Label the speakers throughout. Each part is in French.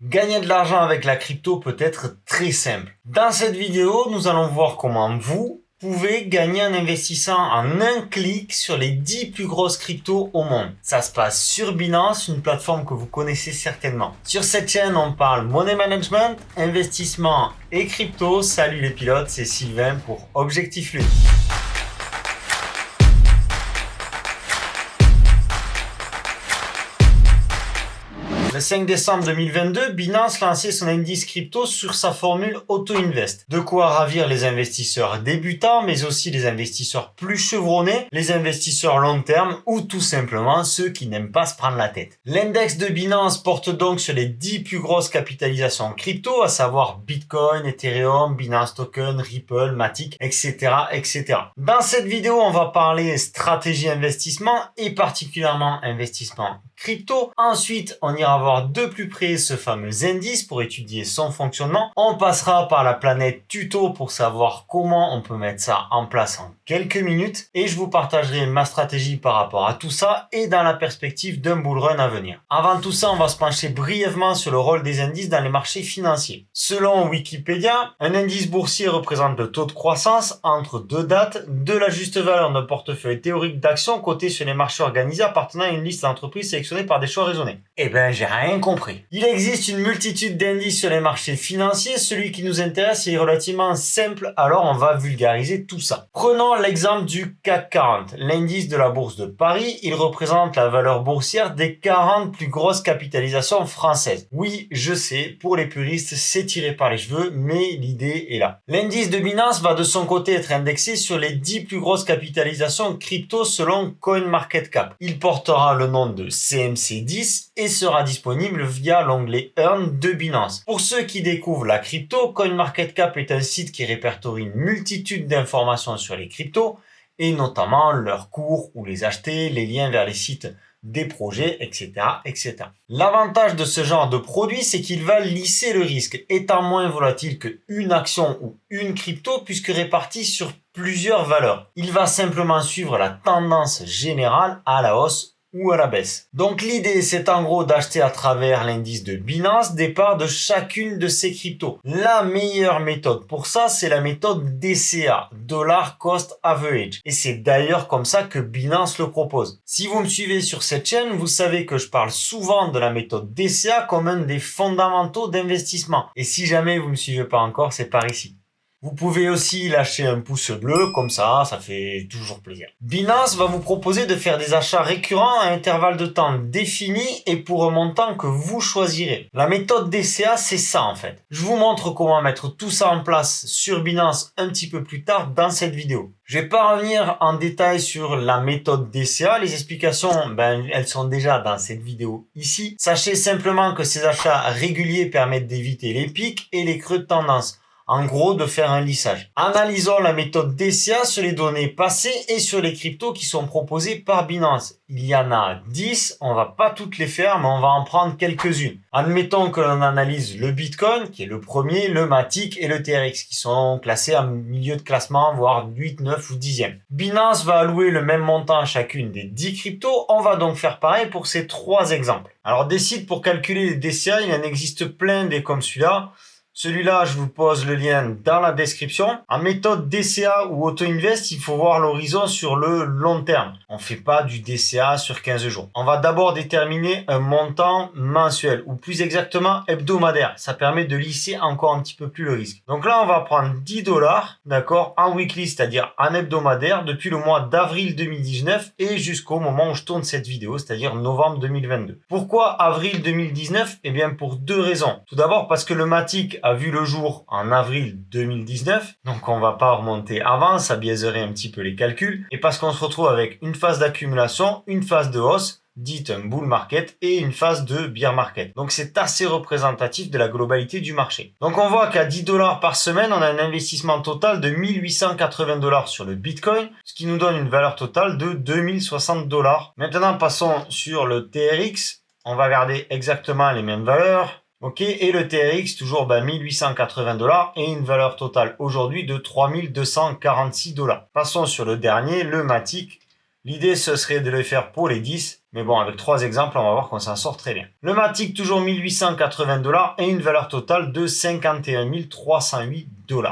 Speaker 1: Gagner de l'argent avec la crypto peut être très simple. Dans cette vidéo, nous allons voir comment vous pouvez gagner en investissant en un clic sur les 10 plus grosses cryptos au monde. Ça se passe sur Binance, une plateforme que vous connaissez certainement. Sur cette chaîne, on parle money management, investissement et crypto. Salut les pilotes, c'est Sylvain pour Objectif Ludique. Le 5 décembre 2022, Binance lançait son indice crypto sur sa formule Auto-Invest. De quoi ravir les investisseurs débutants, mais aussi les investisseurs plus chevronnés, les investisseurs long terme ou tout simplement ceux qui n'aiment pas se prendre la tête. L'index de Binance porte donc sur les 10 plus grosses capitalisations crypto, à savoir Bitcoin, Ethereum, Binance Token, Ripple, Matic, etc., etc. Dans cette vidéo, on va parler stratégie investissement et particulièrement investissement crypto. Ensuite, on ira voir de plus près ce fameux indice pour étudier son fonctionnement. On passera par la planète tuto pour savoir comment on peut mettre ça en place en quelques minutes. Et je vous partagerai ma stratégie par rapport à tout ça et dans la perspective d'un bull run à venir. Avant tout ça, on va se pencher brièvement sur le rôle des indices dans les marchés financiers. Selon Wikipédia, un indice boursier représente le taux de croissance entre deux dates de la juste valeur d'un portefeuille théorique d'actions cotées sur les marchés organisés appartenant à une liste d'entreprises sélectionnées par des choix raisonnés. Eh ben, j'ai rien compris. Il existe une multitude d'indices sur les marchés financiers. Celui qui nous intéresse est relativement simple, alors on va vulgariser tout ça. Prenons l'exemple du CAC 40, l'indice de la bourse de Paris. Il représente la valeur boursière des 40 plus grosses capitalisations françaises. Oui, je sais, pour les puristes, c'est tiré par les cheveux, mais l'idée est là. L'indice de Binance va de son côté être indexé sur les 10 plus grosses capitalisations crypto selon CoinMarketCap. Il portera le nom de CMC10 et sera disponible via l'onglet Earn de Binance. Pour ceux qui découvrent la crypto, CoinMarketCap est un site qui répertorie une multitude d'informations sur les cryptos et notamment leurs cours, où les acheter, les liens vers les sites des projets, etc., etc. L'avantage de ce genre de produit, c'est qu'il va lisser le risque, étant moins volatile qu'une action ou une crypto, puisque répartie sur plusieurs valeurs. Il va simplement suivre la tendance générale à la hausse ou à la baisse. Donc l'idée, c'est en gros d'acheter à travers l'indice de Binance des parts de chacune de ces cryptos. La meilleure méthode pour ça, c'est la méthode DCA, Dollar Cost Average. Et c'est d'ailleurs comme ça que Binance le propose. Si vous me suivez sur cette chaîne, vous savez que je parle souvent de la méthode DCA comme un des fondamentaux d'investissement. Et si jamais vous ne me suivez pas encore, c'est par ici. Vous pouvez aussi lâcher un pouce bleu, comme ça fait toujours plaisir. Binance va vous proposer de faire des achats récurrents à intervalles de temps définis et pour un montant que vous choisirez. La méthode DCA, c'est ça en fait. Je vous montre comment mettre tout ça en place sur Binance un petit peu plus tard dans cette vidéo. Je vais pas revenir en détail sur la méthode DCA. Les explications, elles sont déjà dans cette vidéo ici. Sachez simplement que ces achats réguliers permettent d'éviter les pics et les creux de tendance. En gros, de faire un lissage. Analysons la méthode DCA sur les données passées et sur les cryptos qui sont proposées par Binance. Il y en a 10, on va pas toutes les faire, mais on va en prendre quelques-unes. Admettons que l'on analyse le Bitcoin, qui est le premier, le Matic et le TRX, qui sont classés en milieu de classement, voire 8, 9 ou 10e. Binance va allouer le même montant à chacune des 10 cryptos, on va donc faire pareil pour ces 3 exemples. Alors des sites pour calculer les DCA, il en existe plein des comme celui-là. Celui-là, je vous pose le lien dans la description. En méthode DCA ou Auto-Invest, il faut voir l'horizon sur le long terme. On ne fait pas du DCA sur 15 jours. On va d'abord déterminer un montant mensuel ou plus exactement hebdomadaire. Ça permet de lisser encore un petit peu plus le risque. Donc là, on va prendre 10 $, d'accord, en weekly, c'est-à-dire en hebdomadaire, depuis le mois d'avril 2019 et jusqu'au moment où je tourne cette vidéo, c'est-à-dire novembre 2022. Pourquoi avril 2019? Eh bien, pour 2 raisons. Tout d'abord, parce que le Matic a vu le jour en avril 2019, donc on va pas remonter avant, ça biaiserait un petit peu les calculs, et parce qu'on se retrouve avec une phase d'accumulation, une phase de hausse, dite un bull market, et une phase de bear market. Donc c'est assez représentatif de la globalité du marché. Donc on voit qu'à 10 $ par semaine, on a un investissement total de 1880 $ sur le Bitcoin, ce qui nous donne une valeur totale de 2060 $. Maintenant passons sur le TRX, on va garder exactement les mêmes valeurs. Ok, et le TRX, toujours 1880 $ et une valeur totale aujourd'hui de 3246 $. Passons sur le dernier, le Matic. L'idée, ce serait de le faire pour les 10. Mais bon, avec 3 exemples, on va voir qu'on s'en sort très bien. Le Matic, toujours 1880 $ et une valeur totale de 51 308 $.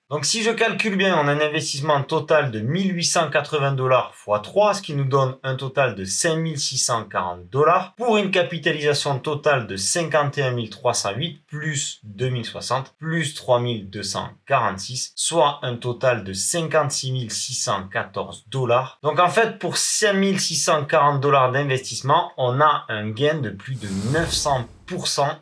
Speaker 1: Donc si je calcule bien, on a un investissement total de 1880 $ x 3, ce qui nous donne un total de 5640 $ pour une capitalisation totale de 51 308 plus 2060 plus 3246, soit un total de 56 614 $. Donc en fait, pour 5640 $ d'investissement, on a un gain de plus de 900%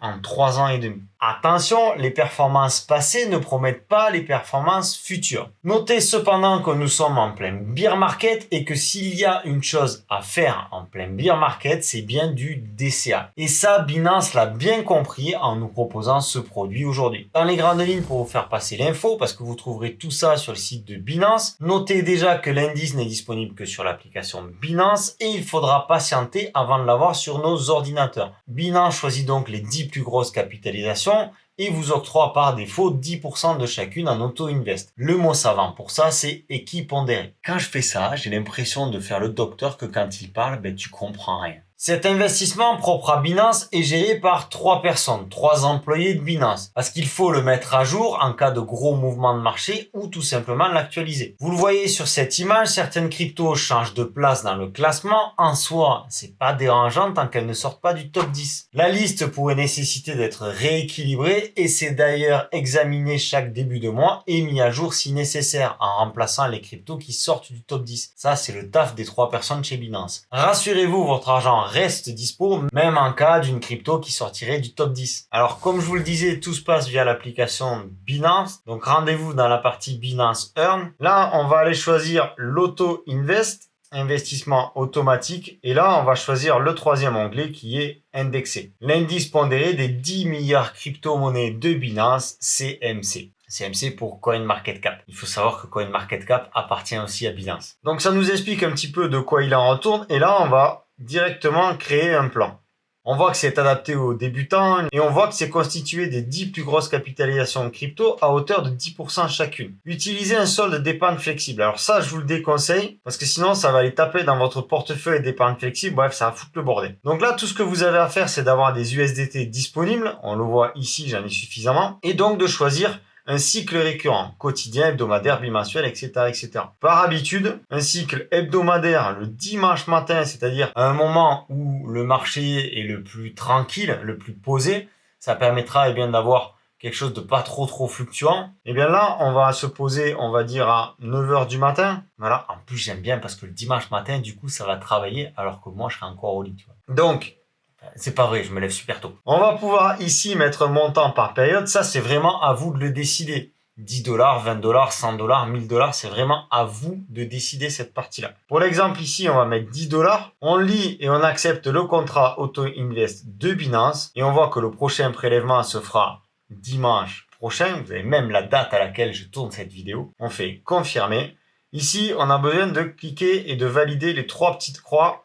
Speaker 1: en 3 ans et demi. Attention, les performances passées ne promettent pas les performances futures. Notez cependant que nous sommes en plein bear market et que s'il y a une chose à faire en plein bear market, c'est bien du DCA. Et ça, Binance l'a bien compris en nous proposant ce produit aujourd'hui. Dans les grandes lignes, pour vous faire passer l'info, parce que vous trouverez tout ça sur le site de Binance, notez déjà que l'indice n'est disponible que sur l'application Binance et il faudra patienter avant de l'avoir sur nos ordinateurs. Binance choisit donc les 10 plus grosses capitalisations et vous octroie par défaut 10% de chacune en auto-invest. Le mot savant pour ça, c'est équipondéré. Quand je fais ça, j'ai l'impression de faire le docteur que quand il parle, tu comprends rien. Cet investissement propre à Binance est géré par 3 personnes, 3 employés de Binance, parce qu'il faut le mettre à jour en cas de gros mouvements de marché ou tout simplement l'actualiser. Vous le voyez sur cette image, certaines cryptos changent de place dans le classement. En soi, c'est pas dérangeant tant qu'elles ne sortent pas du top 10. La liste pourrait nécessiter d'être rééquilibrée et c'est d'ailleurs examiné chaque début de mois et mis à jour si nécessaire en remplaçant les cryptos qui sortent du top 10. Ça, c'est le taf des 3 personnes chez Binance. Rassurez-vous, votre argent reste dispo, même en cas d'une crypto qui sortirait du top 10. Alors, comme je vous le disais, tout se passe via l'application Binance. Donc, rendez-vous dans la partie Binance Earn. Là, on va aller choisir l'Auto Invest, investissement automatique. Et là, on va choisir le 3e onglet qui est indexé. L'indice pondéré des 10 milliards crypto-monnaies de Binance, CMC. CMC pour CoinMarketCap. Il faut savoir que CoinMarketCap appartient aussi à Binance. Donc ça nous explique un petit peu de quoi il en retourne. Et là, on va directement créer un plan. On voit que c'est adapté aux débutants et on voit que c'est constitué des 10 plus grosses capitalisations crypto à hauteur de 10% chacune. Utilisez un solde d'épargne flexible. Alors ça, je vous le déconseille parce que sinon, ça va aller taper dans votre portefeuille d'épargne flexible. Bref, ça va foutre le bordel. Donc là, tout ce que vous avez à faire, c'est d'avoir des USDT disponibles. On le voit ici, j'en ai suffisamment. Et donc de choisir un cycle récurrent, quotidien, hebdomadaire, bimensuel, etc., etc. Par habitude, un cycle hebdomadaire le dimanche matin, c'est-à-dire à un moment où le marché est le plus tranquille, le plus posé, ça permettra d'avoir quelque chose de pas trop fluctuant. Et bien là, on va se poser, on va dire à 9h du matin. Voilà, en plus j'aime bien parce que le dimanche matin, du coup, ça va travailler alors que moi, je serai encore au lit. Tu vois. Donc, c'est pas vrai, je me lève super tôt. On va pouvoir ici mettre un montant par période. Ça, c'est vraiment à vous de le décider. 10 $, 20 $, 100 $, 1000 $, c'est vraiment à vous de décider cette partie-là. Pour l'exemple ici, on va mettre 10 $. On lit et on accepte le contrat Auto Invest de Binance. Et on voit que le prochain prélèvement se fera dimanche prochain. Vous avez même la date à laquelle je tourne cette vidéo. On fait confirmer. Ici, on a besoin de cliquer et de valider les 3 petites croix.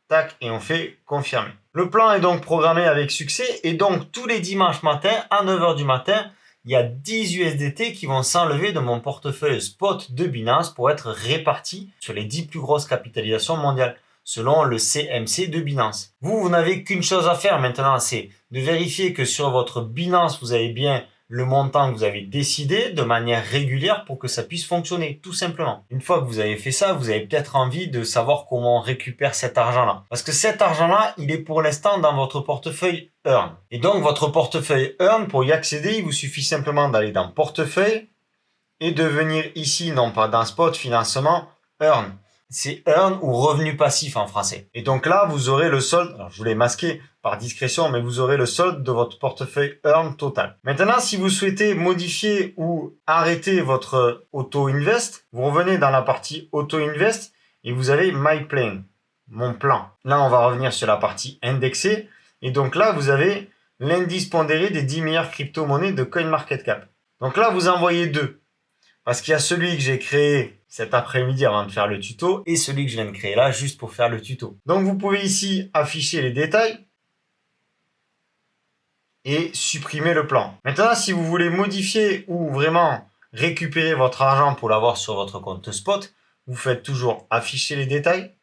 Speaker 1: Tac, et on fait confirmer. Le plan est donc programmé avec succès et donc tous les dimanches matins à 9h du matin, il y a 10 USDT qui vont s'enlever de mon portefeuille spot de Binance pour être répartis sur les 10 plus grosses capitalisations mondiales selon le CMC de Binance. Vous n'avez qu'une chose à faire maintenant, c'est de vérifier que sur votre Binance, vous avez bien le montant que vous avez décidé de manière régulière pour que ça puisse fonctionner, tout simplement. Une fois que vous avez fait ça, vous avez peut-être envie de savoir comment on récupère cet argent-là. Parce que cet argent-là, il est pour l'instant dans votre portefeuille Earn. Et donc, votre portefeuille Earn, pour y accéder, il vous suffit simplement d'aller dans Portefeuille et de venir ici, non pas dans Spot, Financement, Earn. C'est Earn ou revenu passif en français. Et donc là, vous aurez le solde, alors je vous l'ai masqué par discrétion, mais vous aurez le solde de votre portefeuille Earn total. Maintenant, si vous souhaitez modifier ou arrêter votre Auto Invest, vous revenez dans la partie Auto Invest et vous avez My Plan, mon plan. Là, on va revenir sur la partie indexée. Et donc là, vous avez l'indice pondéré des 10 meilleures crypto-monnaies de CoinMarketCap. Donc là, vous en voyez 2. Parce qu'il y a celui que j'ai créé cet après-midi avant de faire le tuto et celui que je viens de créer là juste pour faire le tuto. Donc vous pouvez ici afficher les détails et supprimer le plan. Maintenant, si vous voulez modifier ou vraiment récupérer votre argent pour l'avoir sur votre compte spot, vous faites toujours afficher les détails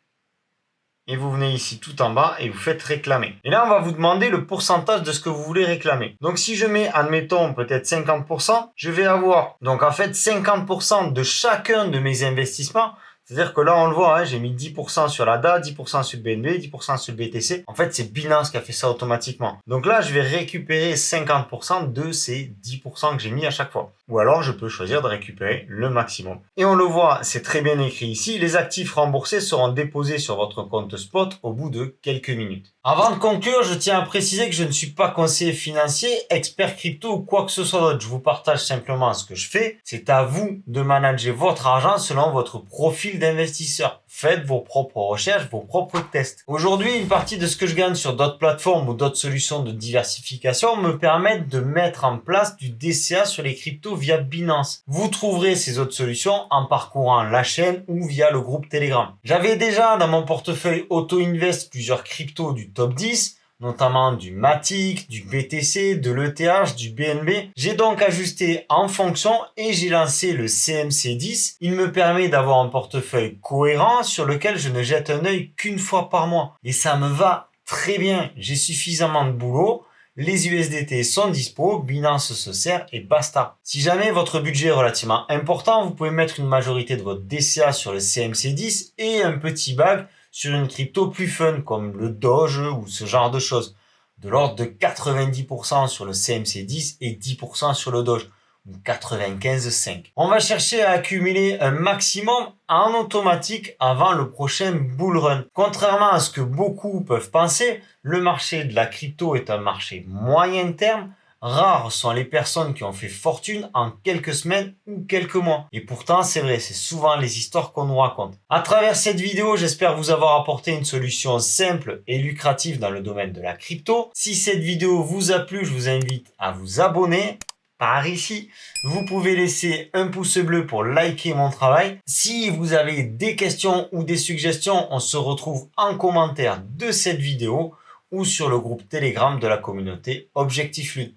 Speaker 1: et vous venez ici tout en bas et vous faites réclamer. Et là, on va vous demander le pourcentage de ce que vous voulez réclamer. Donc, si je mets, admettons, peut-être 50%, je vais avoir, donc en fait, 50% de chacun de mes investissements. C'est-à-dire que là, on le voit, hein, j'ai mis 10% sur l'ADA, 10% sur le BNB, 10% sur le BTC. En fait, c'est Binance qui a fait ça automatiquement. Donc là, je vais récupérer 50% de ces 10% que j'ai mis à chaque fois. Ou alors, je peux choisir de récupérer le maximum. Et on le voit, c'est très bien écrit ici. Les actifs remboursés seront déposés sur votre compte spot au bout de quelques minutes. Avant de conclure, je tiens à préciser que je ne suis pas conseiller financier, expert crypto ou quoi que ce soit d'autre. Je vous partage simplement ce que je fais. C'est à vous de manager votre argent selon votre profil d'investisseur. Faites vos propres recherches, vos propres tests. Aujourd'hui, une partie de ce que je gagne sur d'autres plateformes ou d'autres solutions de diversification me permettent de mettre en place du DCA sur les cryptos via Binance. Vous trouverez ces autres solutions en parcourant la chaîne ou via le groupe Telegram. J'avais déjà dans mon portefeuille Auto Invest plusieurs cryptos du top 10, notamment du Matic, du BTC, de l'ETH, du BNB. J'ai donc ajusté en fonction et j'ai lancé le CMC10. Il me permet d'avoir un portefeuille cohérent sur lequel je ne jette un œil qu'une fois par mois. Et ça me va très bien. J'ai suffisamment de boulot. Les USDT sont dispo, Binance se sert et basta. Si jamais votre budget est relativement important, vous pouvez mettre une majorité de votre DCA sur le CMC10 et un petit bag sur une crypto plus fun comme le Doge ou ce genre de choses. De l'ordre de 90% sur le CMC10 et 10% sur le Doge. Ou 95,5. On va chercher à accumuler un maximum en automatique avant le prochain bull run. Contrairement à ce que beaucoup peuvent penser, le marché de la crypto est un marché moyen terme. Rares sont les personnes qui ont fait fortune en quelques semaines ou quelques mois. Et pourtant, c'est vrai, c'est souvent les histoires qu'on nous raconte. À travers cette vidéo, j'espère vous avoir apporté une solution simple et lucrative dans le domaine de la crypto. Si cette vidéo vous a plu, je vous invite à vous abonner. Par ici, vous pouvez laisser un pouce bleu pour liker mon travail. Si vous avez des questions ou des suggestions, on se retrouve en commentaire de cette vidéo ou sur le groupe Telegram de la communauté Objectif Lune,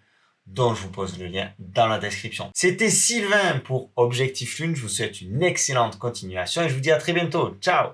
Speaker 1: dont je vous pose le lien dans la description. C'était Sylvain pour Objectif Lune. Je vous souhaite une excellente continuation et je vous dis à très bientôt. Ciao!